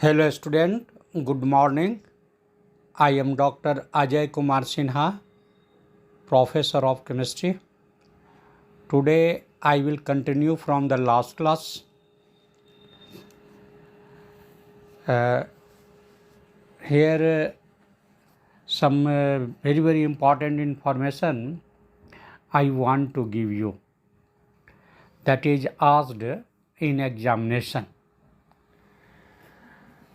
Hello student, good morning. I am Dr. Ajay Kumar Sinha, Professor of Chemistry. Today I will continue from the last class. Here some very important information I want to give you that is asked in examination.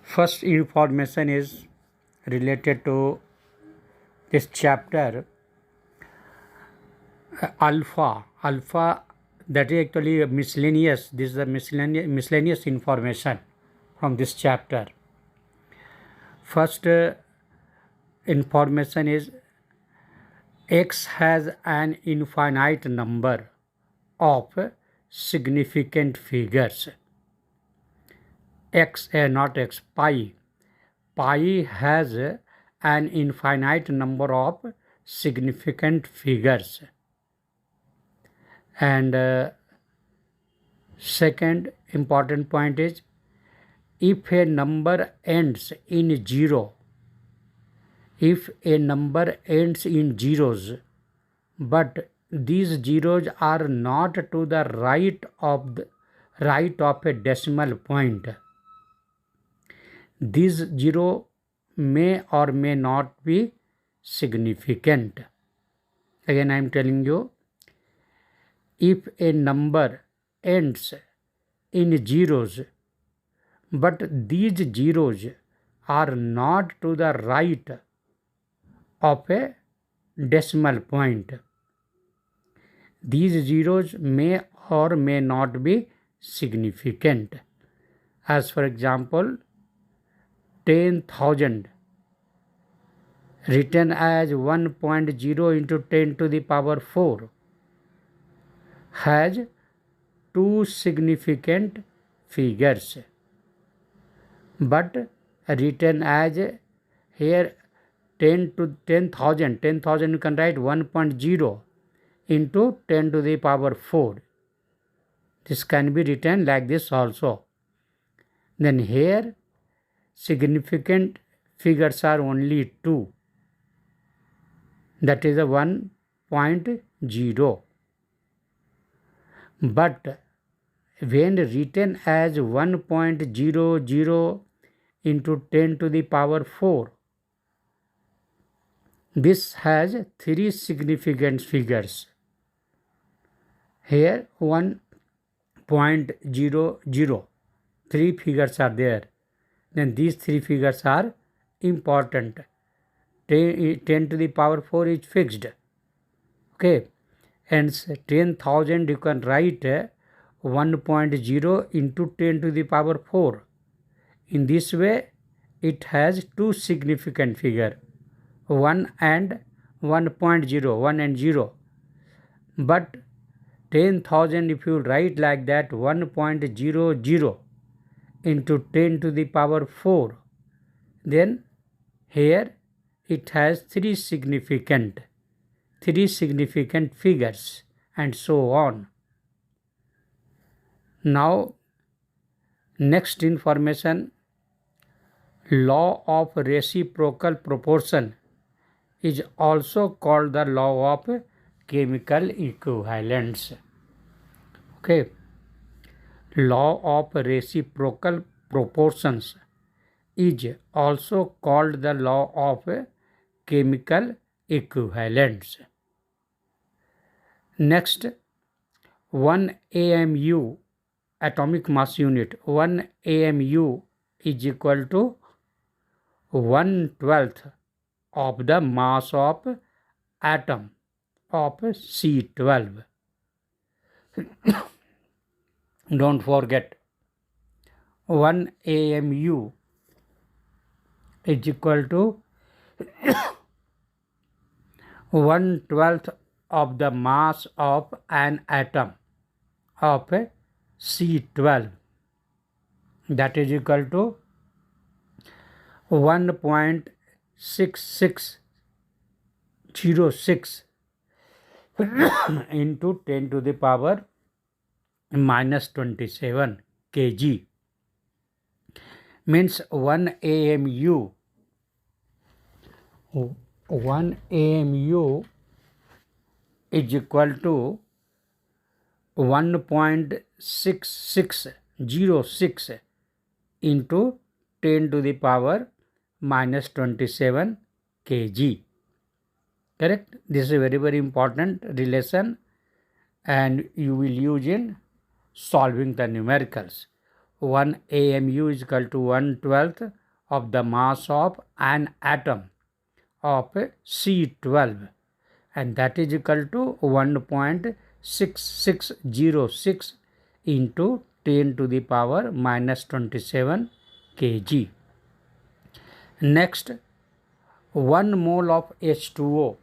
First information is related to this chapter alpha that is actually a miscellaneous. This is a miscellaneous information from this chapter. First information is X has an infinite number of significant figures. Pi has an infinite number of significant figures. And second important point is if a number ends in zero, if a number ends in zeros, but these zeros are not to the right of a decimal point, this zero may or may not be significant. Again, I am telling you, if a number ends in zeros, but these zeros are not to the right of a decimal point, these zeros may or may not be significant. As for example, 10,000 written as 1.0 into 10 to the power 4 has two significant figures, but written as here 10,000 you can write 1.0 into 10 to the power 4. This can be written like this also. Then here significant figures are only two, that is a 1.0. But when written as 1.00 into 10 to the power 4, this has three significant figures. Here 1.00, three figures are there. Then these three figures are important. 10 to the power 4 is fixed. Okay. And 10,000 you can write 1.0 into 10 to the power 4. In this way, it has two significant figure, 1 and 1.0, 1 and 0. But 10,000 if you write like that 1.00 into 10 to the power 4, then here it has three significant figures, and so on. Now, next information, law of reciprocal proportion is also called the law of chemical equivalence. Okay. Law of reciprocal proportions is also called the law of chemical equivalence. Next, 1 AMU, atomic mass unit, 1 AMU is equal to 1/12 of the mass of atom of C12. Don't forget, 1 AMU is equal to 1/12 of the mass of an atom of C12, that is equal to 1.6606 into 10 to the power minus 27 kg. means 1 AMU. 1 AMU is equal to 1.6606 into 10 to the power minus 27 kg. Correct? This is a very, very important relation and you will use in solving the numericals. 1 AMU is equal to 1/12 of the mass of an atom of C12, and that is equal to 1.6606 into 10 to the power minus 27 kg. Next, 1 mole of H2O.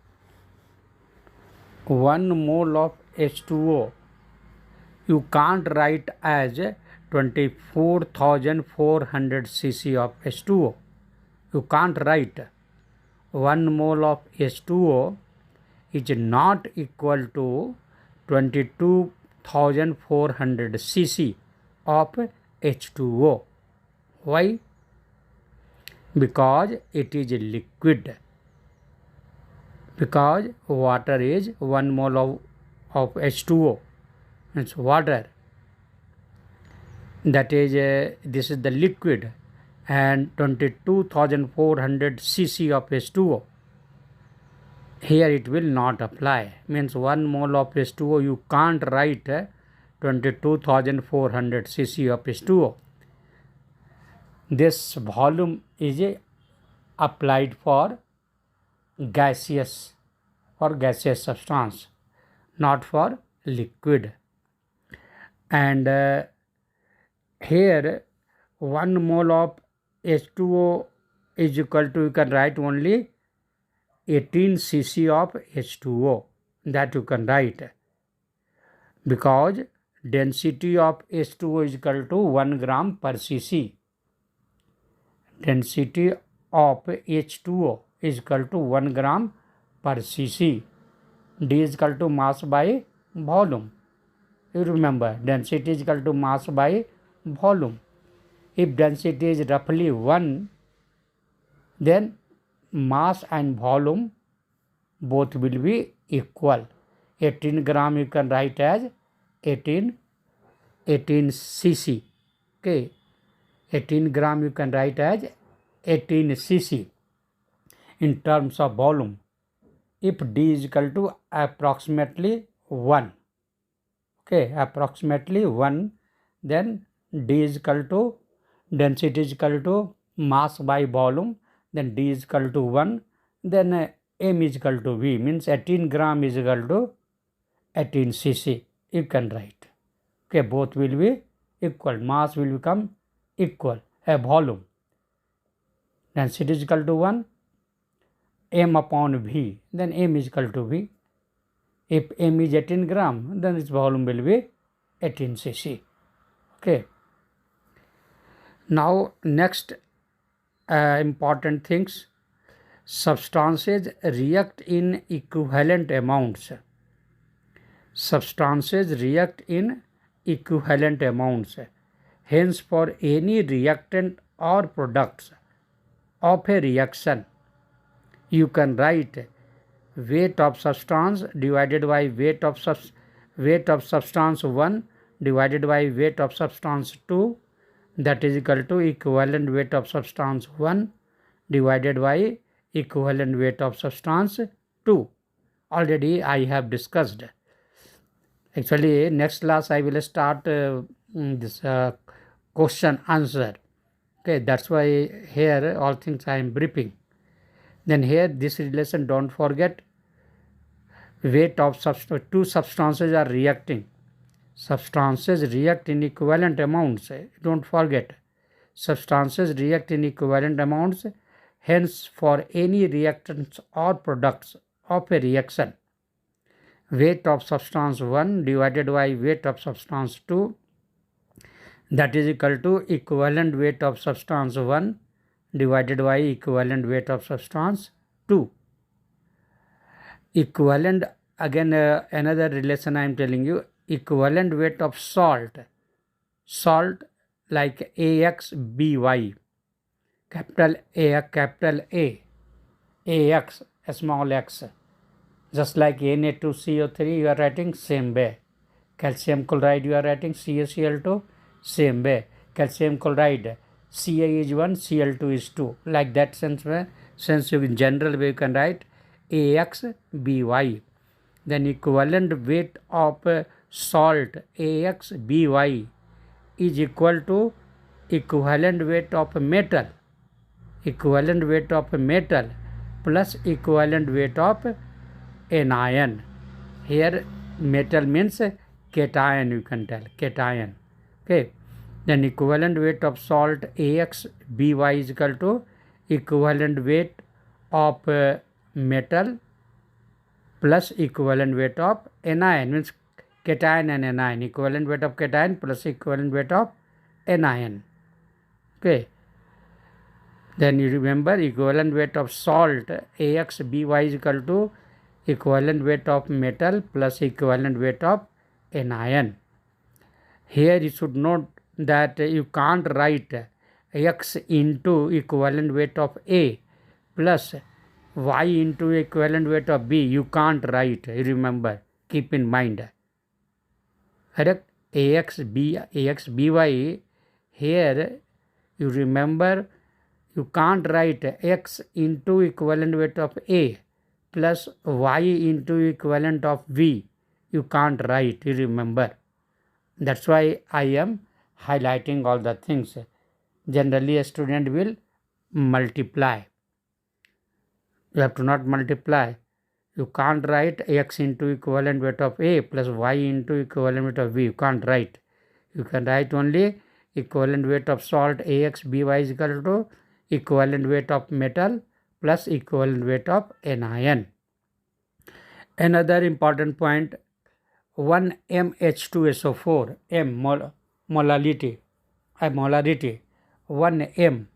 1 mole of H2O you can't write as 24,400 cc of H2O. You can't write 1 mole of H2O is not equal to 22,400 cc of H2O. Why? Because it is liquid. Because water is 1 mole of H2O. It's water. That is, this is the liquid, and 22,400 cc of H2O. Here it will not apply. Means 1 mole of H2O you can't write 22,400 cc of H2O. This volume is applied for gaseous substance, not for liquid. And here 1 mole of H2O is equal to, you can write only 18 cc of H2O. That you can write, because density of H2O is equal to 1 gram per cc. Density of H2O is equal to 1 gram per cc. D is equal to mass by volume. You remember, density is equal to mass by volume. If density is roughly 1, then mass and volume both will be equal. 18 gram you can write as 18 cc. Okay, 18 gram you can write as 18 cc in terms of volume. If D is equal to approximately 1, okay, approximately 1, then D is equal to, density is equal to mass by volume, then D is equal to 1, then M is equal to V, means 18 gram is equal to 18 cc. You can write. Okay, both will be equal. Mass will become equal. A volume. Density is equal to 1, M upon V, then M is equal to V. If M is 18 gram, then its volume will be 18 cc. Okay. Now, next important things. Substances react in equivalent amounts. Substances react in equivalent amounts. Hence, for any reactant or products of a reaction, you can write weight of substance divided by weight of substance 1 divided by weight of substance 2, that is equal to equivalent weight of substance 1 divided by equivalent weight of substance 2. Already I have discussed. Actually, next class I will start this question answer. Okay, that's why here all things I am briefing. Then here this relation, don't forget, weight of two substances are reacting. Substances react in equivalent amounts. Don't forget, substances react in equivalent amounts. Hence, for any reactants or products of a reaction, weight of substance 1 divided by weight of substance 2, that is equal to equivalent weight of substance 1 divided by equivalent weight of substance 2. Equivalent, again another relation I am telling you, equivalent weight of salt like AXBY. capital A, AX, small x. Just like Na2CO3 you are writing same way. Calcium chloride you are writing CaCl2 same way. Calcium chloride Ca is 1, Cl2 is 2. Like that sense you in general way you can write AXBY. Then equivalent weight of salt AXBY is equal to equivalent weight of metal. Equivalent weight of metal plus equivalent weight of anion. Here metal means cation, you can tell, cation. Okay. Then equivalent weight of salt AXBY is equal to equivalent weight of metal plus equivalent weight of anion, means cation and anion. Equivalent weight of cation plus equivalent weight of anion. Okay. Then you remember equivalent weight of salt AXBY is equal to equivalent weight of metal plus equivalent weight of anion. Here you should note that you can't write X into equivalent weight of A plus Y into equivalent weight of B. You can't write, remember, keep in mind. Correct? AXBY, here you remember you can't write X into equivalent weight of A plus Y into equivalent of V. You can't write, you remember. That's why I am highlighting all the things. Generally a student will multiply. You have to not multiply. You can't write X into equivalent weight of A plus Y into equivalent weight of V. You can't write. You can write only equivalent weight of salt AXBY is equal to equivalent weight of metal plus equivalent weight of anion. Another important point, 1 mH2SO4, M molarity, 1 M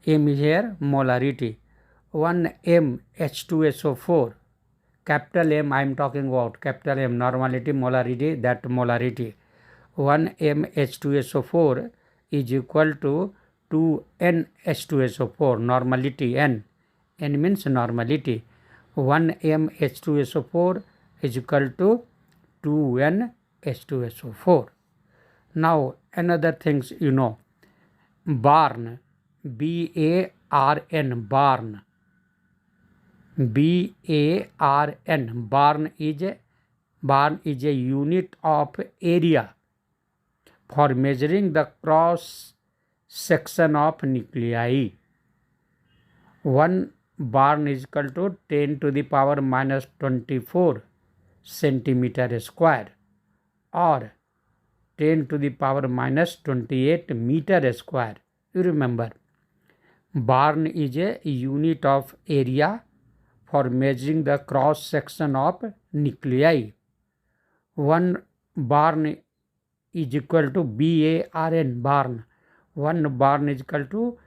is here molarity. 1 mH2SO4, capital M I am talking about, capital M, normality, molarity, that molarity. 1 mH2SO4 is equal to 2 NH2SO4, normality N. N means normality. 1 mH2SO4 is equal to 2 NH2SO4. Now another things you know, barn, BARN, barn. BARN, barn is a unit of area for measuring the cross section of nuclei. 1 barn is equal to 10 to the power minus 24 centimeter square or 10 to the power minus 28 meter square. You remember, barn is a unit of area for measuring the cross section of nuclei. 1 barn is equal to BARN, barn. 1 barn is equal to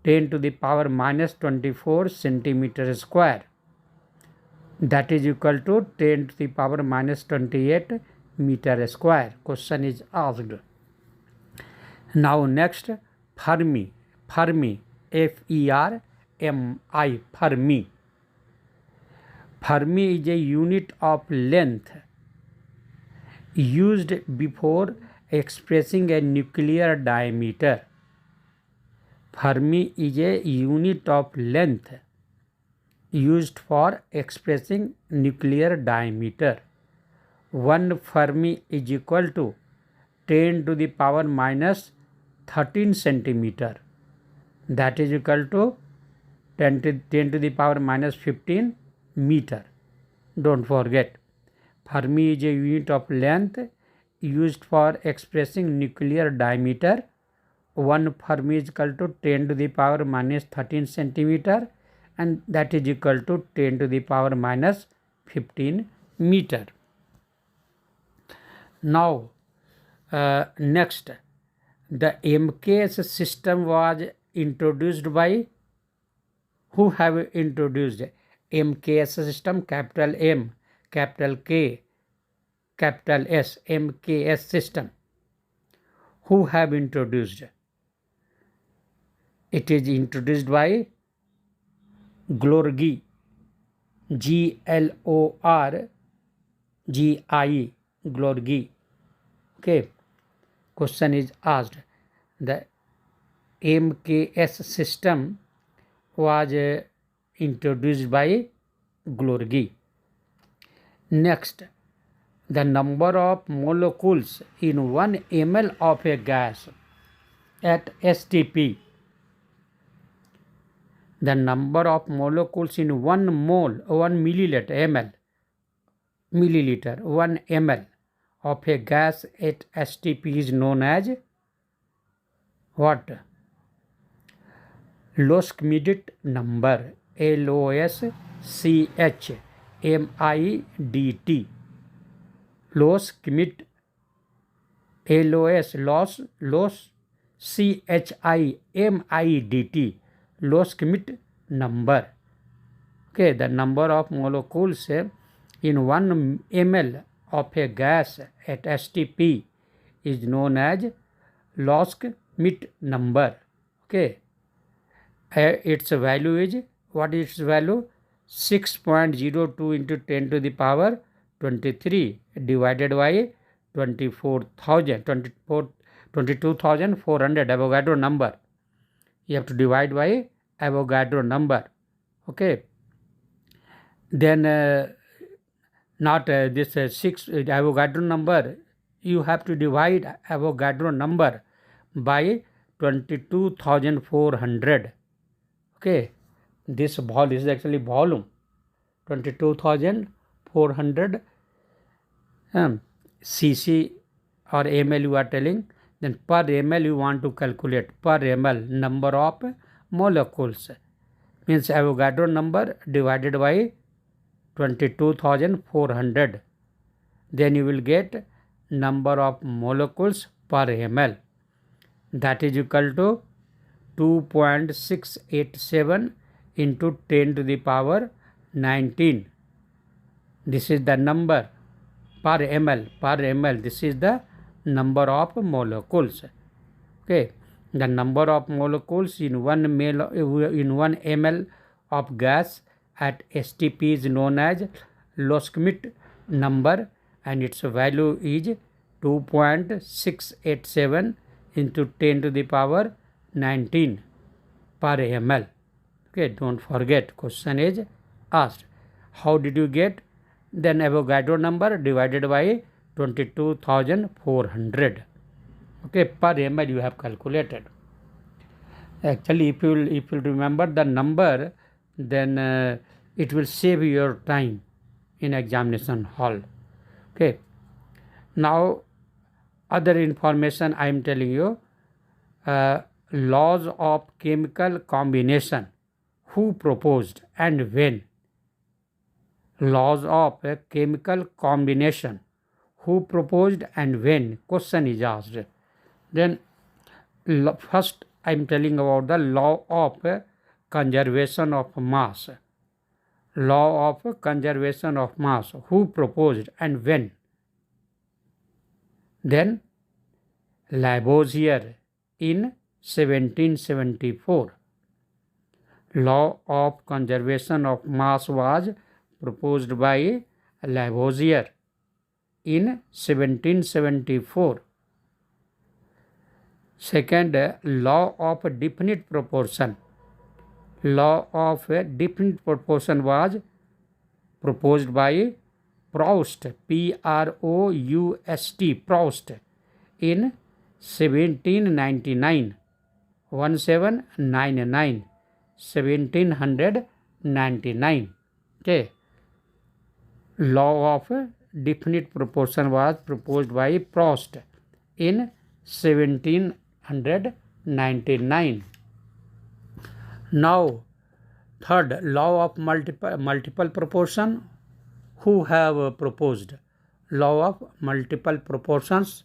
10 to the power minus 24 centimeter square. That is equal to 10 to the power minus 28 meter square. Question is asked. Now next, Fermi, Fermi, FERMI, Fermi. Fermi is a unit of length used before expressing a nuclear diameter. Fermi is a unit of length used for expressing nuclear diameter. 1 Fermi is equal to 10 to the power minus 13 centimeter. That is equal to 10 to the power minus 15 meter. Don't forget, Fermi is a unit of length used for expressing nuclear diameter. 1 Fermi is equal to 10 to the power minus 13 centimeter, and that is equal to 10 to the power minus 15 meter. Now next, the MKS system was introduced by, who have introduced MKS system? Capital M, capital K, capital S, MKS system. Who have introduced? It is introduced by Glorgi, Glorgie, Glorgi. Okay. Question is asked. The MKS system was introduced by Glorgi. Next, the number of molecules in 1 ml of a gas at STP. The number of molecules in 1 mole, 1 milliliter, 1 ml of a gas at STP is known as what? Loschmidt number, LOSCHMIDT. Loschmidt, CHIMIDT, Loschmidt number. Okay, the number of molecules in 1 ml of a gas at STP is known as Loschmidt number. Okay, its value is, what is its value? 6.02 into 10 to the power 23 divided by 22,400 Avogadro number. You have to divide by Avogadro number. Okay. Then not this 6 Avogadro number. You have to divide Avogadro number by 22,400. Okay. This is actually volume. 22,400 cc or ml you are telling. Then per ml you want to calculate per ml number of molecules. Means Avogadro number divided by 22,400. Then you will get number of molecules per ml. That is equal to 2.687 into 10 to the power 19. This is the number per ml. This is the number of molecules. Okay, the number of molecules in 1 ml of gas at STP is known as Loschmidt number, and its value is 2.687 into 10 to the power 19 per ml. Okay, don't forget, question is asked. How did you get? Then Avogadro number divided by 22,400. Okay, per ml you have calculated. Actually, if you remember the number, then it will save your time in examination hall. Okay. Now, other information I am telling you. Laws of chemical combination. Who proposed and when? Laws of chemical combination. Who proposed and when? Question is asked. Then first I am telling about the law of conservation of mass. Law of conservation of mass. Who proposed and when? Then Lavoisier in 1774. Law of conservation of mass was proposed by Lavoisier in 1774. Second, law of definite proportion. Law of definite proportion was proposed by Proust, Proust, Proust in 1799. 1799. Okay. Law of definite proportion was proposed by Proust in 1799. Now, third, law of multiple proportion. Who have proposed law of multiple proportions?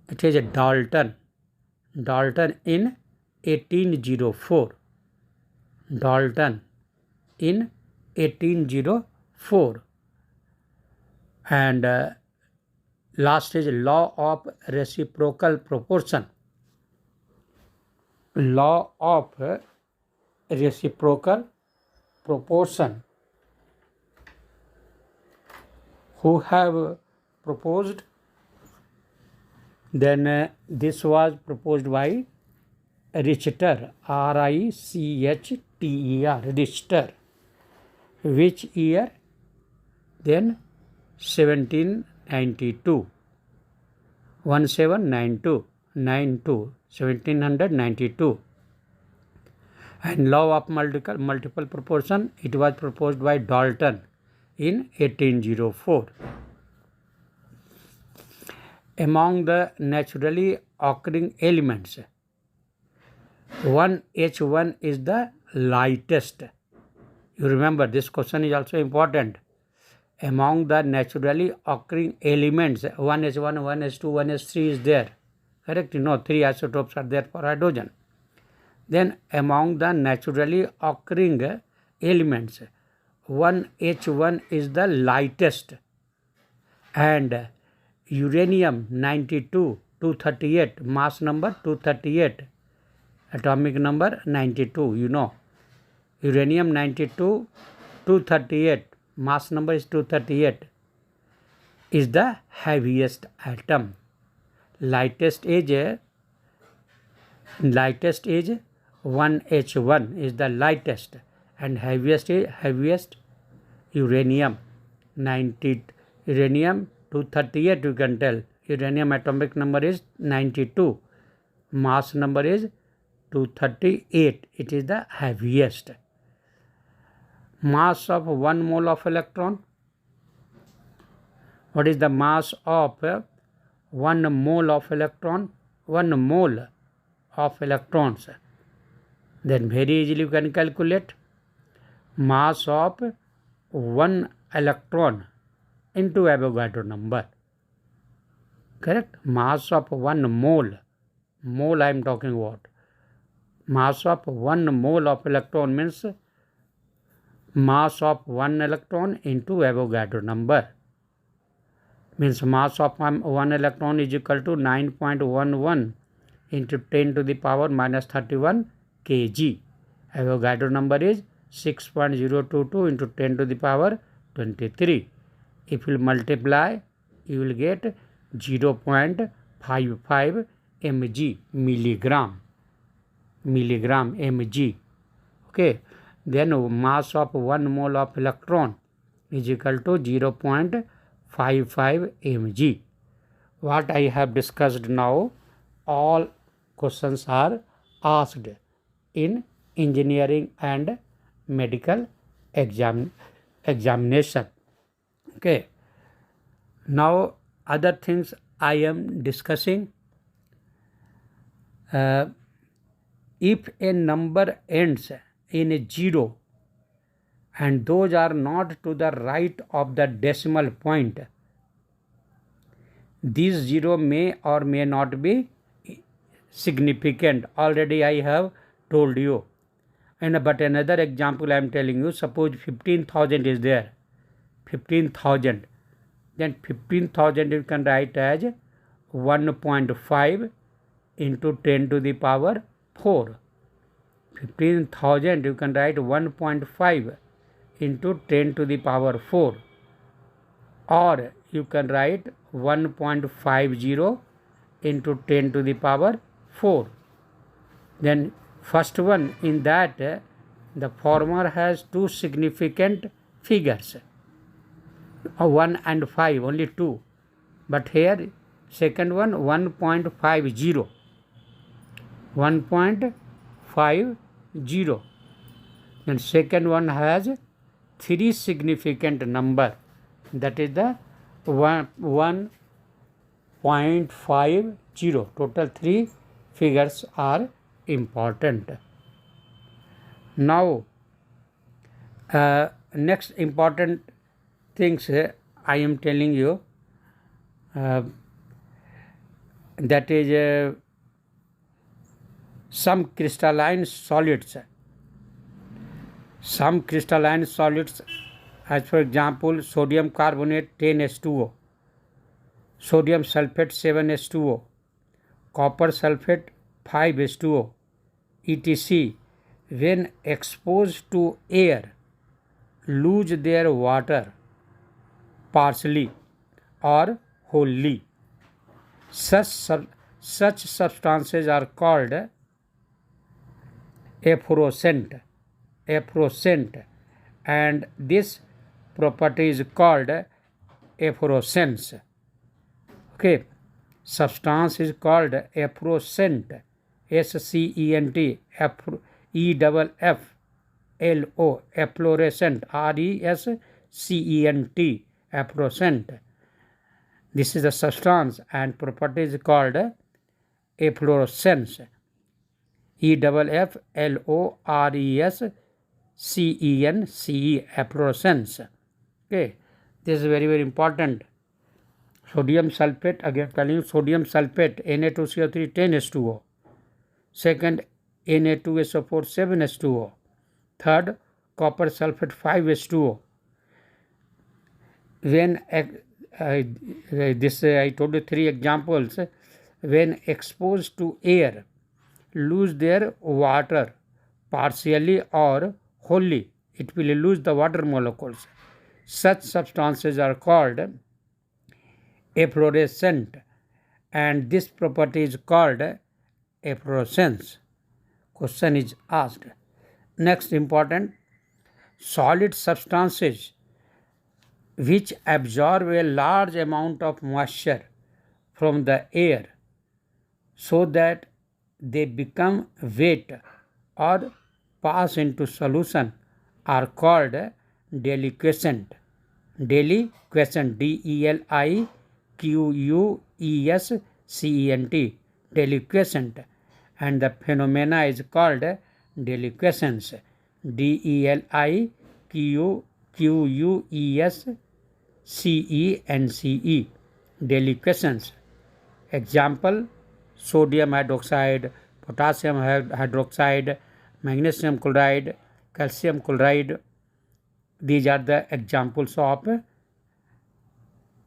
It is a Dalton in 1804. Dalton in 1804. And last is law of reciprocal proportion. law of reciprocal proportion. Who have proposed? Then this was proposed by Richter, Richter, Richter. Which year? Then 1792. 1792. And law of multiple proportion, it was proposed by Dalton in 1804. Among the naturally occurring elements, 1H1 is the lightest. You remember, this question is also important. Among the naturally occurring elements, 1H1, 1H2, 1H3 is there. Correct? You know, 3 isotopes are there for hydrogen. Then among the naturally occurring elements, 1H1 is the lightest, and uranium 92, 238, mass number 238, atomic number 92, you know. Uranium 92, 238, mass number is 238, is the heaviest atom. Lightest is 1H1 is the lightest, and heaviest uranium 238, you can tell. Uranium atomic number is 92, mass number is 238, it is the heaviest. Mass of 1 mole of electron. What is the mass of 1 mole of electron? 1 mole of electrons. Then very easily you can calculate mass of 1 electron into Avogadro number. Correct? Mass of 1 mole. Mole I am talking about. Mass of 1 mole of electron means mass of 1 electron into Avogadro number. Means mass of 1 electron is equal to 9.11 into 10 to the power minus 31 kg. Avogadro number is 6.022 into 10 to the power 23. If you multiply, you will get 0.55 mg, milligram mg. Okay. Then mass of 1 mole of electron is equal to 0.55 mg. What I have discussed now, all questions are asked in engineering and medical examination. Okay. Now other things I am discussing. If a number ends in a 0 and those are not to the right of the decimal point, this 0 may or may not be significant. Already I have told you. But another example I am telling you. Suppose 15,000 is there. 15,000. Then 15,000 you can write as 1.5 into 10 to the power 4. 15,000 you can write 1.5 into 10 to the power 4. Or you can write 1.50 into 10 to the power 4. Then first one, in that the former has two significant figures, 1 and 5, only 2. But here second one 1.50. 1.50. Then second one has 3 significant number, that is the 1.50. Total 3 figures are important. Now next important things I am telling you, that is some crystalline solids. Some crystalline solids, as for example sodium carbonate 10H2O, sodium sulfate 7H2O, copper sulfate 5H2O, etc., when exposed to air, lose their water partially or wholly. Such substances are called efflorescent, and this property is called efflorescence. Okay, substance is called efflorescent, SCENT, EFFLO, efflorescent, RESCENT, efflorescent. This is the substance and property is called efflorescence, EFFLORESCENCE, efflorescence. Okay, this is very, very important. Sodium sulfate, again telling you, sodium sulfate, Na2CO3 10H2O. Second, Na2SO4 7H2O. Third, copper sulfate 5H2O. When I told you 3 examples. When exposed to air, lose their water partially or wholly. It will lose the water molecules. Such substances are called efflorescent, and this property is called efflorescence. Question is asked. Next important, solid substances which absorb a large amount of moisture from the air so that they become wet or pass into solution are called deliquescent. Deliquescent, DELIQUESCENT, deliquescent, and the phenomena is called deliquescence, DELIQUESCENCE, deliquescence. Example, sodium hydroxide, potassium hydroxide, magnesium chloride, calcium chloride. These are the examples of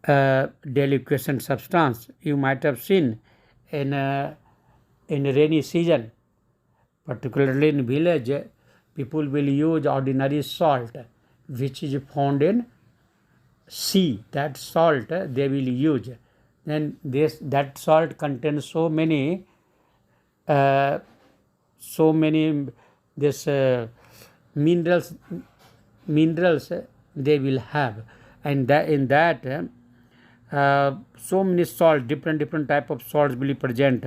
deliquescent substance. You might have seen in rainy season, particularly in village, people will use ordinary salt which is found in sea. That salt they will use. Then that salt contains so many minerals they will have, and in that so many salt, different type of salts will be present.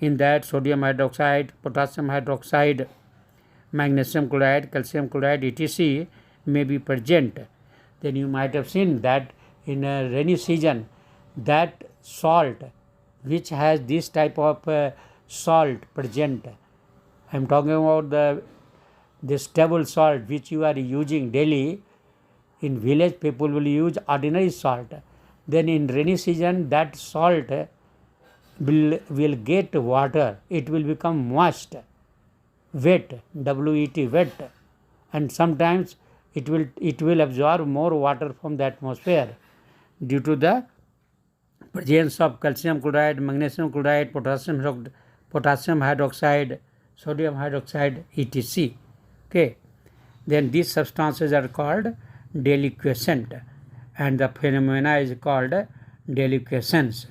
In that, sodium hydroxide, potassium hydroxide, magnesium chloride, calcium chloride, etc. may be present. Then you might have seen that in a rainy season, that salt which has this type of salt present. I am talking about this table salt which you are using daily. In village, people will use ordinary salt. Then in rainy season, that salt will get water. It will become moist, wet, WET, wet, and sometimes it will absorb more water from the atmosphere due to the presence of calcium chloride, magnesium chloride, potassium hydroxide, sodium hydroxide, etc. Okay, then these substances are called deliquescent, and the phenomena is called deliquescence.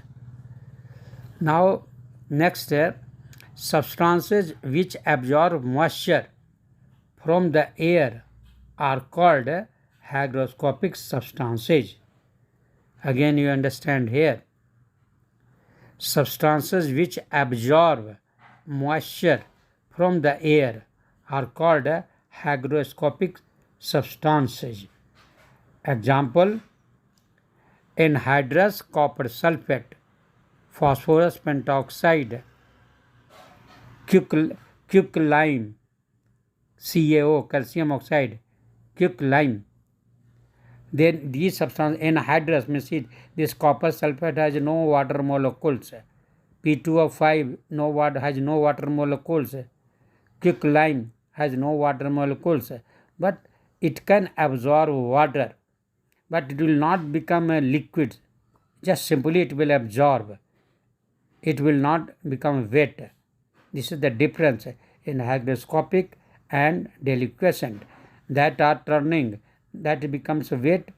Now, next, substances which absorb moisture from the air are called hygroscopic substances. Again, you understand here. Substances which absorb moisture from the air are called hygroscopic substances. Example, anhydrous copper sulfate, phosphorus pentoxide, quicklime, CaO, calcium oxide, quicklime. Then these substances, anhydrous means this copper sulfate has no water molecules. P2O5 has no water molecules. Quicklime has no water molecules, but it can absorb water, but it will not become a liquid. Just simply it will absorb. It will not become wet. This is the difference. in hygroscopic and deliquescent, that are turning, that becomes wet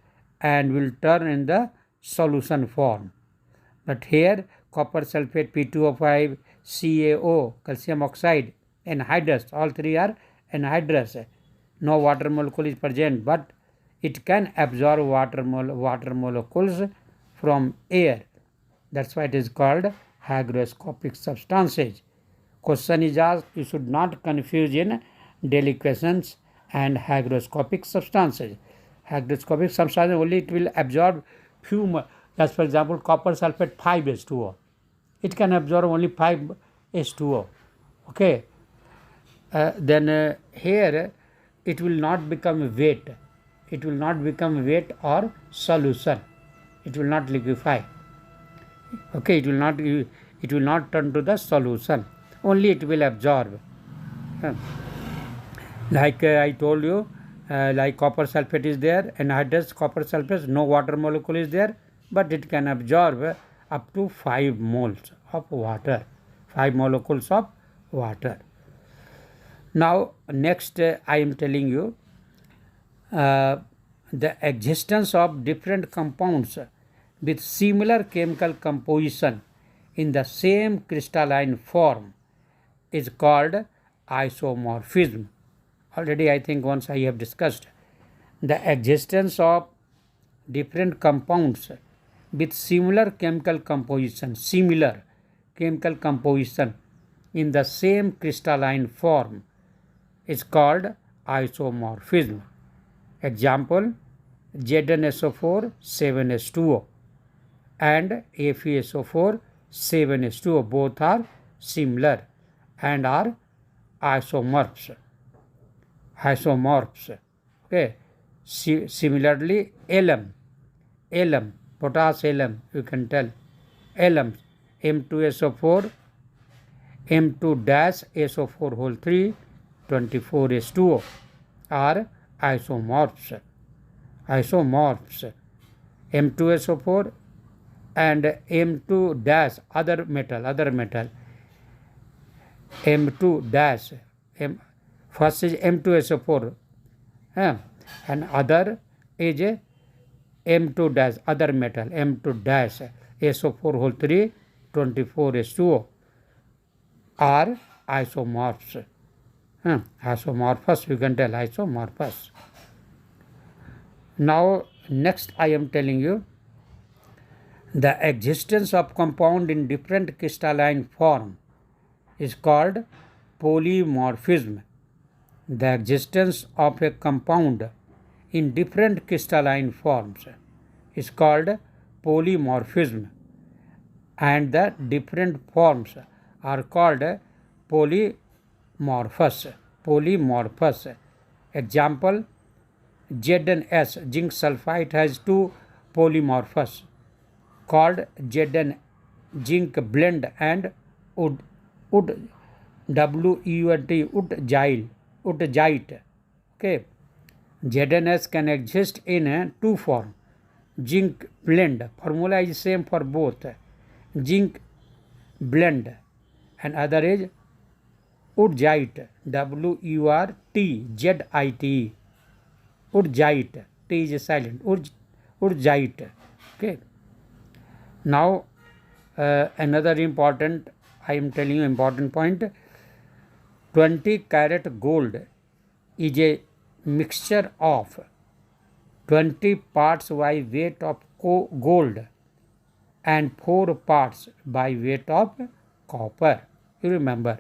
and will turn in the solution form. But here copper sulfate, P2O5, CaO, calcium oxide, anhydrous, all three are anhydrous. No water molecule is present, but it can absorb water molecules from air. That's why it is called hygroscopic substances. Question is asked, you should not confuse in deliquescence and hygroscopic substances. Hygroscopic substances only it will absorb few, as for example copper sulfate 5H2O. It can absorb only 5H2O. Okay. Then here it will not become wet. It will not become wet or solution. It will not liquefy. Okay, it will not turn to the solution. Only it will absorb. Like I told you, like copper sulfate is there, anhydrous copper sulfate, no water molecule is there, but it can absorb up to 5 moles of water, 5 molecules of water. Now next I am telling you the existence of different compounds with similar chemical composition in the same crystalline form is called isomorphism. Already I think once I have discussed the existence of different compounds with similar chemical composition in the same crystalline form is called isomorphism. Example, ZnSO4 7H2O and FeSO4 7H2O, both are similar and are isomorphs. Okay. Similarly, alum, potash alum, you can tell alum, M2SO4, M2-SO4 whole 3, 24H2O are isomorphs. M2SO4 and M2- other metal, M2-, first is M2SO4 and other is M2-, other metal, M2-SO4 whole 3, 24H2O are isomorphs. Isomorphous, you can tell isomorphous. Now next I am telling you the existence of compound in different crystalline form is called polymorphism. The existence of a compound in different crystalline forms is called polymorphism, and the different forms are called polymorphous. Example, ZnS, zinc sulfide, has 2 polymorphs called Zn, zinc blend, and wood woodgite. Okay. ZnS can exist in 2 forms. Zinc blend, formula is same for both. Zinc blend, and other is woodgite, WURTZITE. Woodgite, T is silent, woodgite. Okay. Now another important, I am telling you important point, 20 karat gold is a mixture of 20 parts by weight of gold and 4 parts by weight of copper. You remember,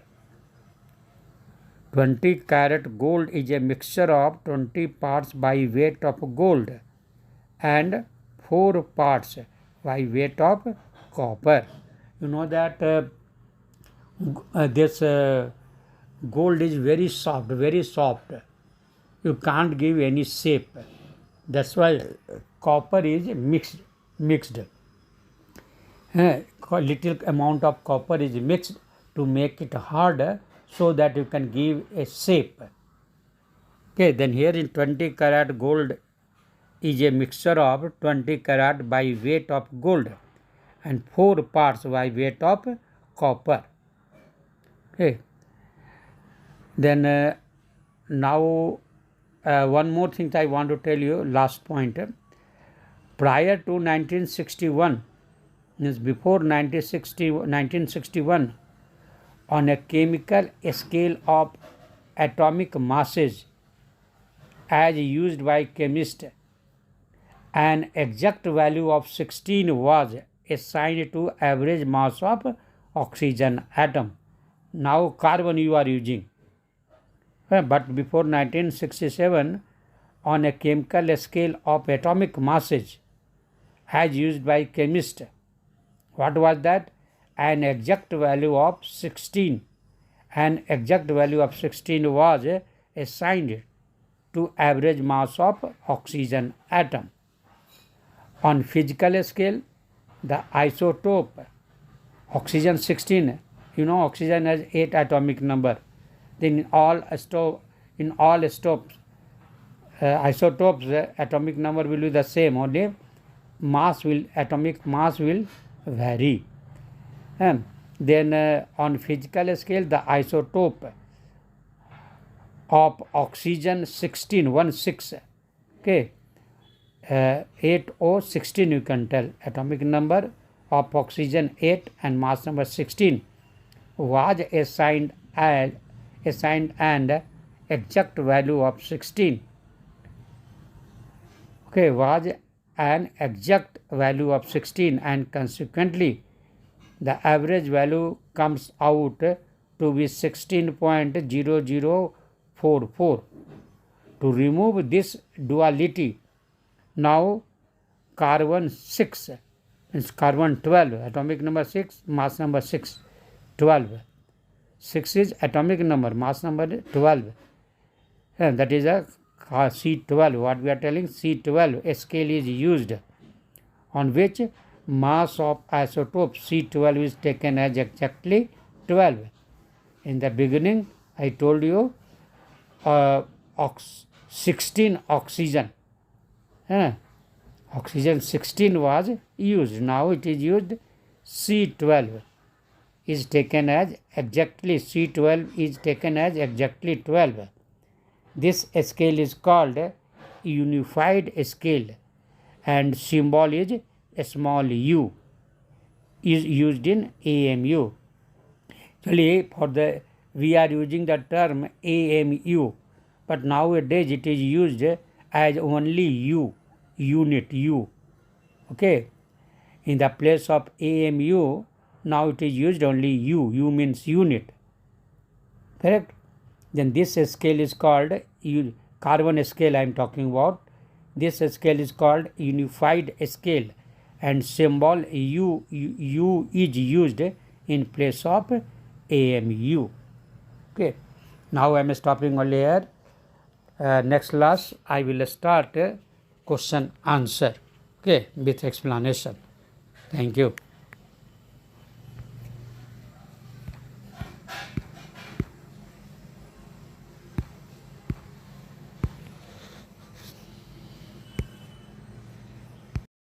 20 karat gold is a mixture of 20 parts by weight of gold and 4 parts by weight of copper. You know that this gold is very soft. You can't give any shape. That's why copper is mixed. Little amount of copper is mixed to make it harder so that you can give a shape. Okay, then here in 20 karat gold is a mixture of 20 karat by weight of gold and 4 parts by weight of copper. Okay. Then now one more thing I want to tell you, last point. Prior to 1961, means before 1961, on a chemical scale of atomic masses as used by chemists, an exact value of 16 was assigned to average mass of oxygen atom. Now carbon you are using. But before 1967, on a chemical scale of atomic masses as used by chemists, what was that? An exact value of 16. An exact value of 16 was assigned to average mass of oxygen atom. On physical scale, the isotope oxygen 16, oxygen has 8 atomic number. Then in all isotopes, atomic number will be the same, only atomic mass will vary. Then on physical scale, the isotope of oxygen 16, 16, okay, 8 or 16 you can tell, atomic number of oxygen 8 and mass number 16 was assigned an exact value of 16, okay, was an exact value of 16, and consequently the average value comes out to be 16.0044. To remove this duality, now carbon 6 means carbon 12, atomic number 6, mass number 6, 12. 6 is atomic number, mass number 12, and that is a C12. What we are telling, C12 scale is used, on which mass of isotope C12 is taken as exactly 12. In the beginning I told you 16 oxygen, oxygen 16 was used. Now it is used C12 is taken as exactly, C12 is taken as exactly 12. This scale is called unified scale, and symbol is small u, is used in AMU. Actually, we are using the term AMU, but nowadays it is used as only U, unit U. Okay, in the place of AMU, now it is used only U. U means unit. Correct? Then this scale is called carbon scale I am talking about. This scale is called unified scale, and symbol U is used in place of AMU. Okay. Now I am stopping only here. Next class I will start question answer, okay, with explanation. Thank you.